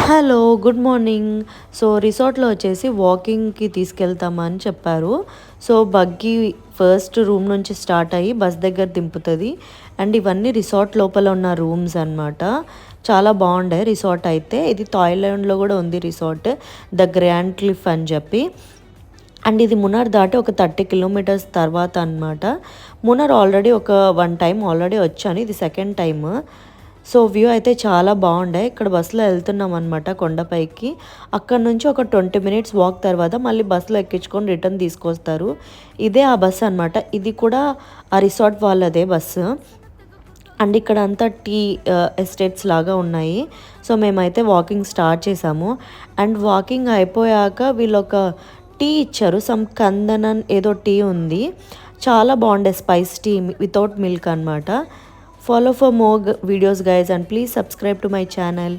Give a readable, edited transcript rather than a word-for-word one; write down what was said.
Hello, good morning. So, రిసార్ట్‌లో వచ్చేసి వాకింగ్‌కి తీసుకెళ్తామని చెప్పారు. సో, బగ్గీ ఫస్ట్ రూమ్ నుంచి స్టార్ట్ అయ్యి బస్ దగ్గర దింపుతది. అండ్ ఇవన్నీ రిసార్ట్ లోపల ఉన్న రూమ్స్ అనమాట. చాలా బాగుండే రిసార్ట్ అయితే. ఇది థాయిలాండ్‌లో కూడా ఉంది రిసార్ట్. ద గ్రాండ్ క్లిఫ్ అని చెప్పి. అండ్ ఇది మున్నార్ దాటి ఒక 30 కిలోమీటర్స్ తర్వాత అనమాట. మున్నార్ ఆల్రెడీ ఒక 1 టైమ్ ఆల్రెడీ వచ్చాను. ఇది సెకండ్ టైమ్. సో, వ్యూ అయితే చాలా బాగుండే. ఇక్కడ బస్సులో వెళ్తున్నాం అనమాట కొండపైకి. అక్కడ నుంచి ఒక 20 మినిట్స్ వాక్ తర్వాత మళ్ళీ బస్సులో ఎక్కించుకొని రిటర్న్ తీసుకొస్తారు. ఇదే ఆ బస్సు అనమాట. ఇది కూడా ఆ రిసార్ట్ వాళ్ళదే బస్సు. అండ్ ఇక్కడ అంతా టీ ఎస్టేట్స్ లాగా ఉన్నాయి. సో, మేమైతే వాకింగ్ స్టార్ట్ చేసాము. అండ్ వాకింగ్ అయిపోయాక వీళ్ళొక టీ ఇచ్చారు. సమ్ కందనన్ ఏదో టీ ఉంది. చాలా బాగుండే స్పైస్ టీ వితౌట్ మిల్క్ అనమాట. Follow for more videos guys, and please subscribe to my channel.